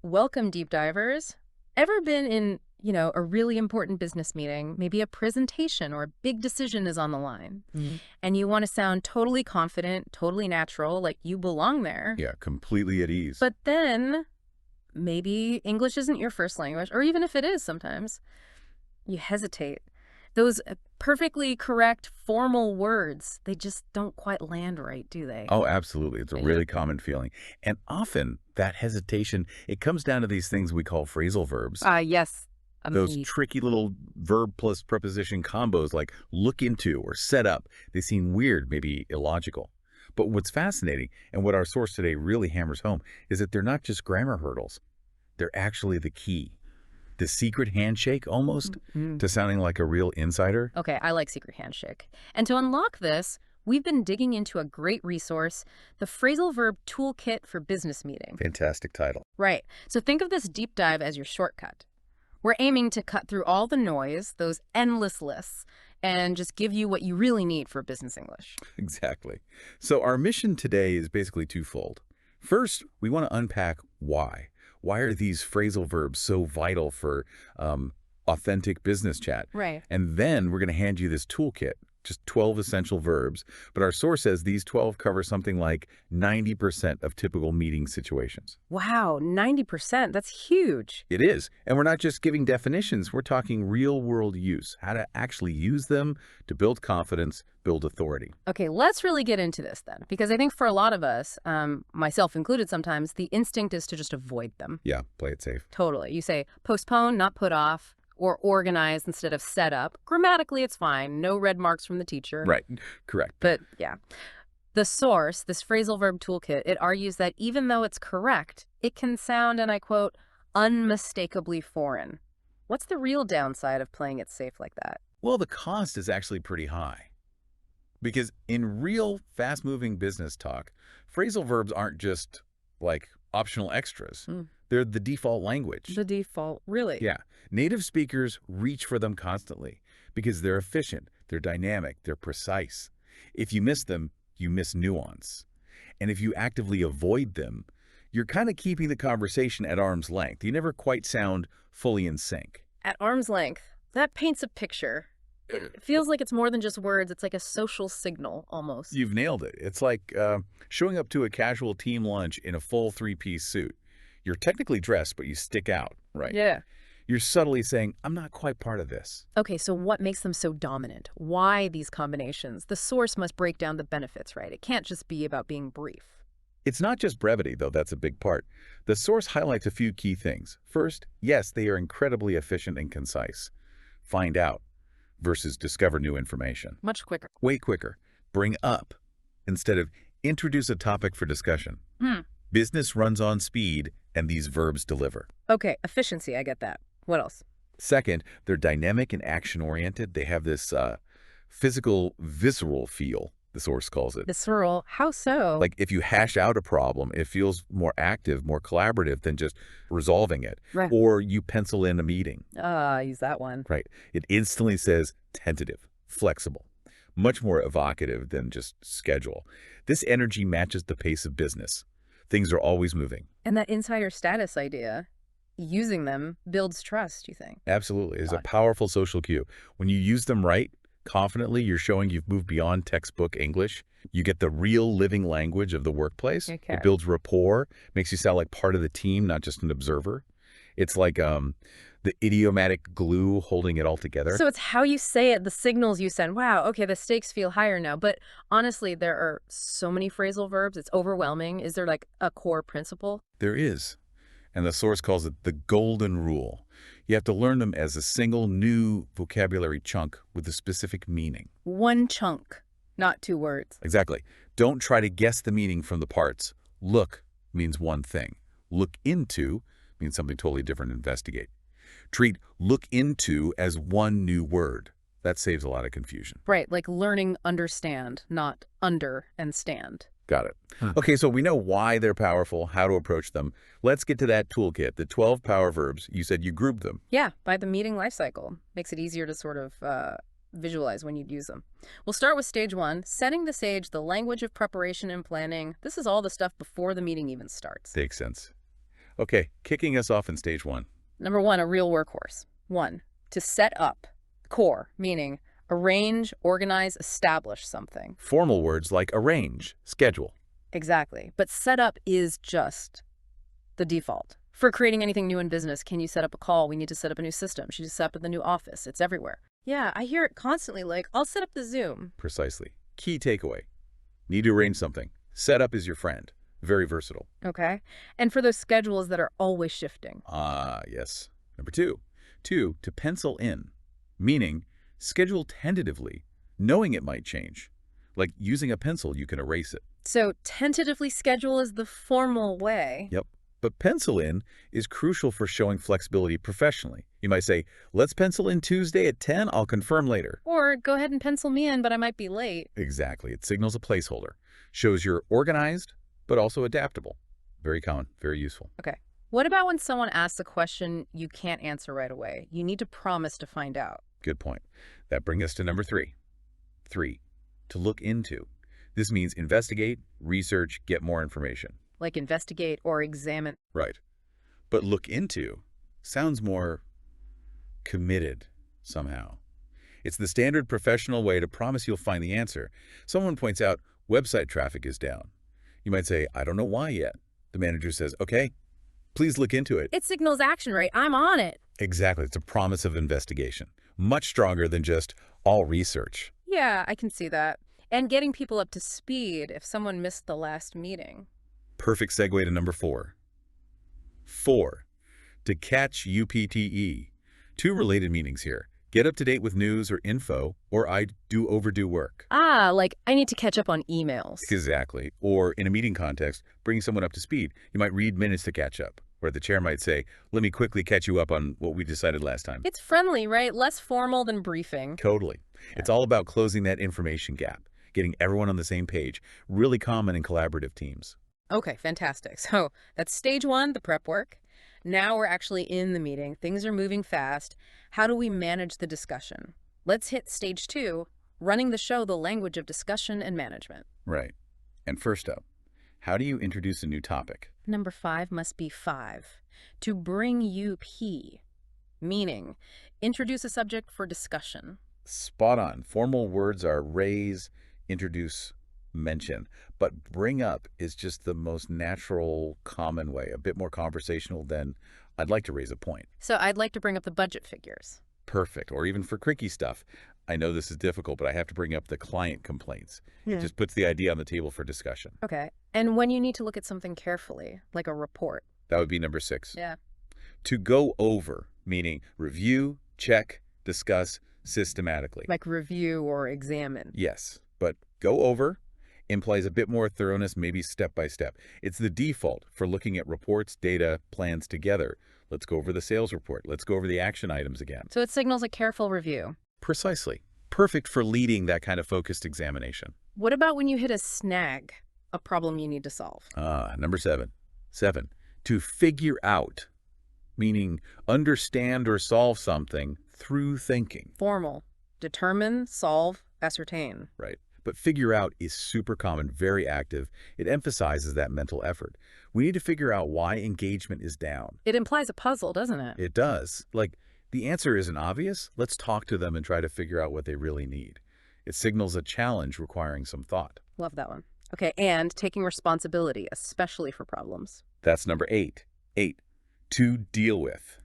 Welcome, deep divers. Ever been in, a really important business meeting, maybe a presentation or a big decision is on the line, and you want to sound totally confident, totally natural, like you belong there. Yeah, completely at ease. But then maybe English isn't your first language, or even if it is sometimes, you hesitate. Those perfectly correct formal words, they just don't quite land right, do they? Oh, absolutely. It's a Yeah. really common feeling. And often that hesitation, it comes down to these things we call phrasal verbs. Yes. Those tricky little verb plus preposition combos like look into or set up. They seem weird, maybe illogical. But what's fascinating and what our source today really hammers home is that they're not just grammar hurdles. They're actually the key. The secret handshake almost to sounding like a real insider. Okay, I like secret handshake. And to unlock this, we've been digging into a great resource, the Phrasal Verb Toolkit for Business Meeting. Fantastic title. Right. So think of this deep dive as your shortcut. We're aiming to cut through all the noise, those endless lists, and just give you what you really need for business English. Exactly. So our mission today is basically twofold. First, we want to unpack why. Why are these phrasal verbs so vital for authentic business chat? Right. And then we're going to hand you this toolkit, just 12 essential verbs. But our source says these 12 cover something like 90% of typical meeting situations. Wow, 90%. That's huge. It is. And we're not just giving definitions. We're talking real-world use, how to actually use them to build confidence, build authority. Okay, let's really get into this then, because I think for a lot of us, myself included sometimes, the instinct is to just avoid them. Yeah, play it safe. Totally. You say postpone, not put off, or organize instead of set up. Grammatically, it's fine. No red marks from the teacher. Right. Correct. But yeah. The source, this phrasal verb toolkit, it argues that even though it's correct, it can sound, and I quote, unmistakably foreign. What's the real downside of playing it safe like that? Well, the cost is actually pretty high. Because in real fast-moving business talk, phrasal verbs aren't just like optional extras. They're the default language. The default, really? Yeah. Native speakers reach for them constantly because they're efficient, they're dynamic, they're precise. If you miss them, you miss nuance. And if you actively avoid them, you're kind of keeping the conversation at arm's length. You never quite sound fully in sync. At arm's length, that paints a picture. It feels like it's more than just words. It's like a social signal, almost. You've nailed it. It's like showing up to a casual team lunch in a full three-piece suit. You're technically dressed, but you stick out, right? Yeah. You're subtly saying, I'm not quite part of this. Okay, so what makes them so dominant? Why these combinations? The source must break down the benefits, right? It can't just be about being brief. It's not just brevity, though that's a big part. The source highlights a few key things. First, yes, they are incredibly efficient and concise. Find out versus discover new information. Much quicker. Way quicker. Bring up instead of introduce a topic for discussion. Business runs on speed, and these verbs deliver. Okay, efficiency, I get that. What else? Second, they're dynamic and action-oriented. They have this physical, visceral feel, the source calls it. Visceral, how so? Like if you hash out a problem, it feels more active, more collaborative than just resolving it. Right. Or you pencil in a meeting. I use that one. Right. It instantly says tentative, flexible, much more evocative than just schedule. This energy matches the pace of business. Things are always moving. And that insider status idea, using them builds trust, you think? Absolutely. It's a powerful social cue. When you use them right, confidently, you're showing you've moved beyond textbook English. You get the real living language of the workplace. Okay. It builds rapport, makes you sound like part of the team, not just an observer. It's like the idiomatic glue holding it all together. So it's how you say it, the signals you send. Wow, okay, the stakes feel higher now. But honestly, there are so many phrasal verbs. It's overwhelming. Is there like a core principle? There is. And the source calls it the golden rule. You have to learn them as a single new vocabulary chunk with a specific meaning. One chunk, not two words. Exactly. Don't try to guess the meaning from the parts. Look means one thing. Look into means something totally different. Investigate. Treat look into as one new word. That saves a lot of confusion. Right, like learning understand, not under and stand. Got it. Okay, so we know why they're powerful, how to approach them. Let's get to that toolkit, the 12 power verbs. You said you grouped them. Yeah, by the meeting life cycle. Makes it easier to sort of visualize when you'd use them. We'll start with stage one, setting the stage, the language of preparation and planning. This is all the stuff before the meeting even starts. Makes sense. Okay, kicking us off in stage 1. Number 1, a real workhorse. 1, to set up. Core, meaning arrange, organize, establish something. Formal words like arrange, schedule. Exactly. But set up is just the default. For creating anything new in business, can you set up a call? We need to set up a new system. Should you set up the new office? It's everywhere. Yeah, I hear it constantly, like, I'll set up the Zoom. Precisely. Key takeaway. Need to arrange something. Set up is your friend. Very versatile. Okay. And for those schedules that are always shifting. Ah, yes. Number 2. 2, to pencil in. Meaning, schedule tentatively, knowing it might change. Like using a pencil, you can erase it. So tentatively schedule is the formal way. Yep. But pencil in is crucial for showing flexibility professionally. You might say, let's pencil in Tuesday at 10, I'll confirm later. Or go ahead and pencil me in, but I might be late. Exactly. It signals a placeholder. Shows you're organized, but also adaptable. Very common, very useful. Okay. What about when someone asks a question you can't answer right away? You need to promise to find out. Good point. That brings us to number 3. 3, to look into. This means investigate, research, get more information. Like investigate or examine. Right. But look into sounds more committed somehow. It's the standard professional way to promise you'll find the answer. Someone points out website traffic is down. You might say, I don't know why yet. The manager says, okay, please look into it. It signals action, right? I'm on it. Exactly. It's a promise of investigation. Much stronger than just all research. Yeah, I can see that. And getting people up to speed if someone missed the last meeting. Perfect segue to number 4. 4, to catch UPTE. 2 related meanings here. Get up to date with news or info, or I do overdue work. Ah, like I need to catch up on emails. Exactly. Or in a meeting context, bring someone up to speed. You might read minutes to catch up, where the chair might say, let me quickly catch you up on what we decided last time. It's friendly, right? Less formal than briefing. Totally. It's all about closing that information gap, getting everyone on the same page. Really common in collaborative teams. Okay, fantastic. So that's stage 1, the prep work. Now we're actually in the meeting. Things are moving fast. How do we manage the discussion? Let's hit stage 2, running the show, the language of discussion and management. Right. And first up, how do you introduce a new topic? Number 5 must be 5. To bring UP, meaning introduce a subject for discussion. Spot on. Formal words are raise, introduce, mention. But bring up is just the most natural, common way, a bit more conversational than I'd like to raise a point. So I'd like to bring up the budget figures. Perfect. Or even for tricky stuff. I know this is difficult, but I have to bring up the client complaints. It just puts the idea on the table for discussion. Okay. And when you need to look at something carefully, like a report. That would be number 6. Yeah. To go over, meaning review, check, discuss systematically. Like review or examine. Yes, but go over implies a bit more thoroughness, maybe step by step. It's the default for looking at reports, data, plans together. Let's go over the sales report. Let's go over the action items again. So it signals a careful review. Precisely. Perfect for leading that kind of focused examination. What about when you hit a snag, a problem you need to solve? Number 7. 7, to figure out, meaning understand or solve something through thinking. Formal. Determine, solve, ascertain. Right. But figure out is super common, very active. It emphasizes that mental effort. We need to figure out why engagement is down. It implies a puzzle, doesn't it? It does. Like, the answer isn't obvious. Let's talk to them and try to figure out what they really need. It signals a challenge requiring some thought. Love that one. Okay, and taking responsibility, especially for problems. That's number 8. 8, to deal with.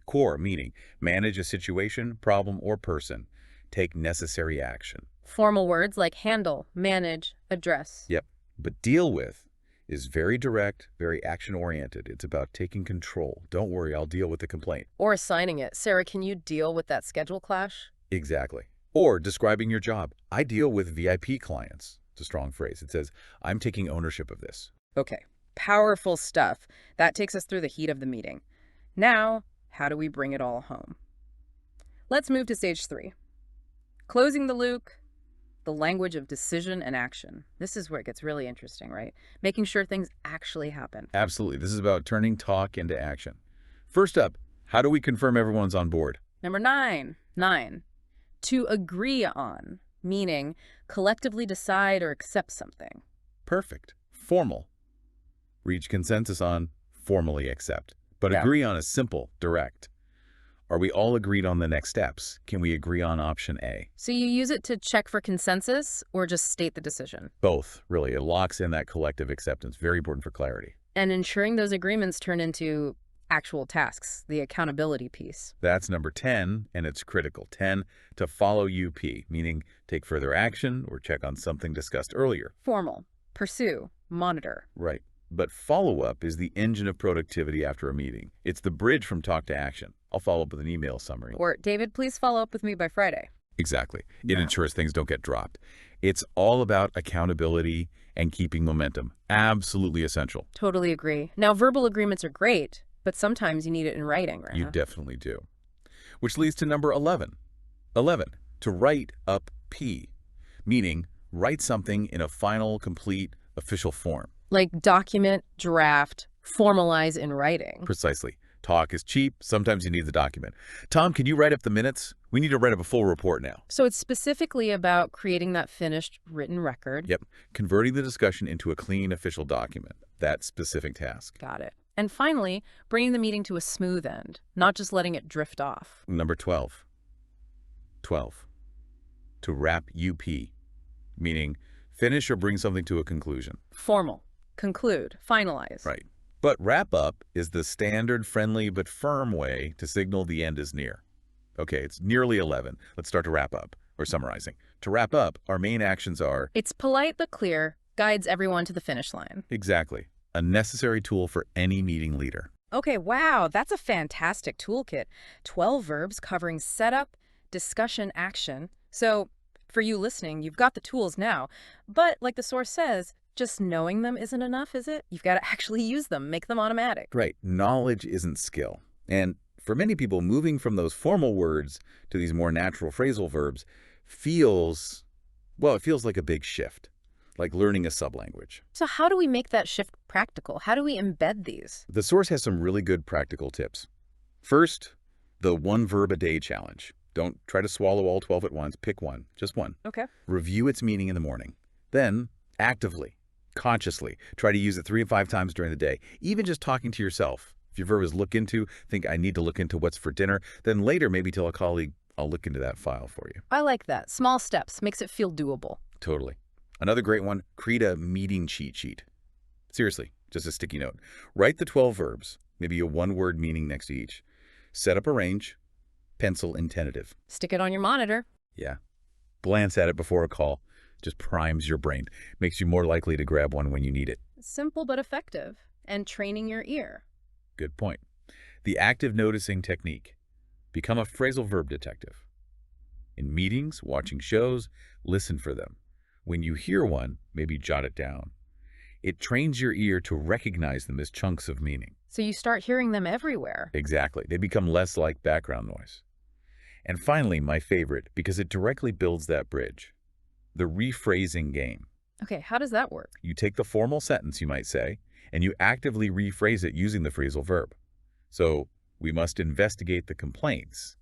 Core, meaning manage a situation, problem, or person. Take necessary action. Formal words like handle, manage, address. Yep. But deal with is very direct, very action-oriented. It's about taking control. Don't worry, I'll deal with the complaint. Or assigning it. Sarah, can you deal with that schedule clash? Exactly. Or describing your job. I deal with VIP clients. It's a strong phrase. It says, I'm taking ownership of this. Okay, powerful stuff. That takes us through the heat of the meeting. Now, how do we bring it all home? Let's move to stage 3. Closing the loop, the language of decision and action. This is where it gets really interesting, right? Making sure things actually happen. Absolutely. This is about turning talk into action. First up, how do we confirm everyone's on board? Number 9. 9. To agree on, meaning collectively decide or accept something. Perfect. Formal. Reach consensus on, formally accept, but Yeah. agree on a simple, direct. Are we all agreed on the next steps? Can we agree on option A? So you use it to check for consensus or just state the decision? Both, really. It locks in that collective acceptance. Very important for clarity. And ensuring those agreements turn into actual tasks, the accountability piece. That's number 10, and it's critical. 10, to follow UP, meaning take further action or check on something discussed earlier. Formal, pursue, monitor. Right. But follow-up is the engine of productivity after a meeting. It's the bridge from talk to action. I'll follow up with an email summary. Or, David, please follow up with me by Friday. Exactly. It ensures things don't get dropped. It's all about accountability and keeping momentum. Absolutely essential. Totally agree. Now, verbal agreements are great, but sometimes you need it in writing, right? You definitely do. Which leads to number 11. 11, to write up P, meaning write something in a final, complete, official form. Like document, draft, formalize in writing. Precisely. Talk is cheap. Sometimes you need the document. Tom, can you write up the minutes? We need to write up a full report now. So it's specifically about creating that finished written record. Yep. Converting the discussion into a clean official document. That specific task. Got it. And finally, bringing the meeting to a smooth end, not just letting it drift off. Number 12. 12. To wrap UP, meaning finish or bring something to a conclusion. Formal, conclude, finalize. Right. But wrap up is the standard, friendly, but firm way to signal the end is near. Okay, it's nearly 11. Let's start to wrap up, or summarizing. To wrap up, our main actions are... It's polite but clear, guides everyone to the finish line. Exactly. A necessary tool for any meeting leader. Okay, wow, that's a fantastic toolkit. 12 verbs covering setup, discussion, action. So for you listening, you've got the tools now. But like the source says, just knowing them isn't enough, is it? You've got to actually use them, make them automatic. Right. Knowledge isn't skill. And for many people, moving from those formal words to these more natural phrasal verbs feels like a big shift, like learning a sublanguage. So how do we make that shift practical? How do we embed these? The source has some really good practical tips. First, the 1 verb a day challenge. Don't try to swallow all 12 at once. Pick one, just one. Okay. Review its meaning in the morning. Then, actively, consciously, try to use it 3 to 5 times during the day. Even just talking to yourself. If your verb is look into, think I need to look into what's for dinner. Then later, maybe tell a colleague, I'll look into that file for you. I like that. Small steps. Makes it feel doable. Totally. Another great one, create a meeting cheat sheet. Seriously, just a sticky note. Write the 12 verbs, maybe a 1-word meaning next to each. Set up a range, pencil in tentative. Stick it on your monitor. Yeah. Glance at it before a call. Just primes your brain. Makes you more likely to grab one when you need it. Simple but effective. And training your ear. Good point. The active noticing technique. Become a phrasal verb detective. In meetings, watching shows, listen for them. When you hear one, maybe jot it down. It trains your ear to recognize them as chunks of meaning. So you start hearing them everywhere. Exactly. They become less like background noise. And finally, my favorite, because it directly builds that bridge, the rephrasing game. Okay, how does that work? You take the formal sentence, you might say, and you actively rephrase it using the phrasal verb. So, we must investigate the complaints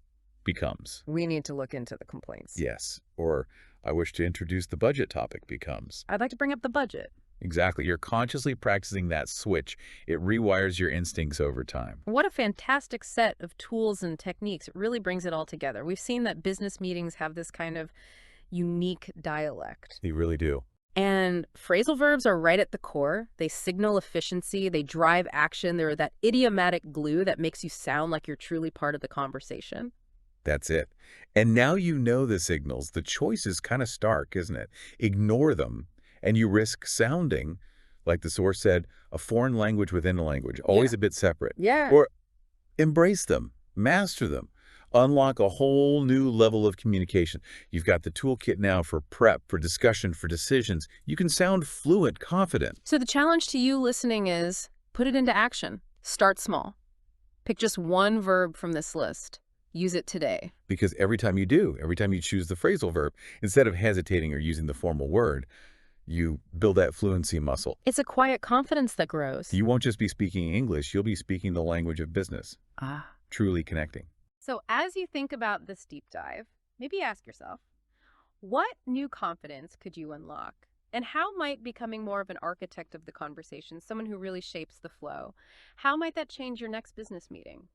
becomes. We need to look into the complaints. Yes. Or, I wish to introduce the budget topic becomes. I'd like to bring up the budget. Exactly. You're consciously practicing that switch. It rewires your instincts over time. What a fantastic set of tools and techniques. It really brings it all together. We've seen that business meetings have this kind of unique dialect. They really do. And phrasal verbs are right at the core. They signal efficiency. They drive action. They're that idiomatic glue that makes you sound like you're truly part of the conversation. That's it. And now you know the signals. The choice is kind of stark, isn't it? Ignore them, and you risk sounding, like the source said, a foreign language within a language, always a bit separate. Yeah. Or embrace them, master them, unlock a whole new level of communication. You've got the toolkit now for prep, for discussion, for decisions. You can sound fluent, confident. So the challenge to you listening is put it into action. Start small. Pick just one verb from this list. Use it today. Because every time you do, every time you choose the phrasal verb, instead of hesitating or using the formal word, you build that fluency muscle. It's a quiet confidence that grows. You won't just be speaking English, you'll be speaking the language of business. Truly connecting. So as you think about this deep dive, maybe ask yourself, what new confidence could you unlock And how might becoming more of an architect of the conversation, someone who really shapes the flow, how might that change your next business meeting?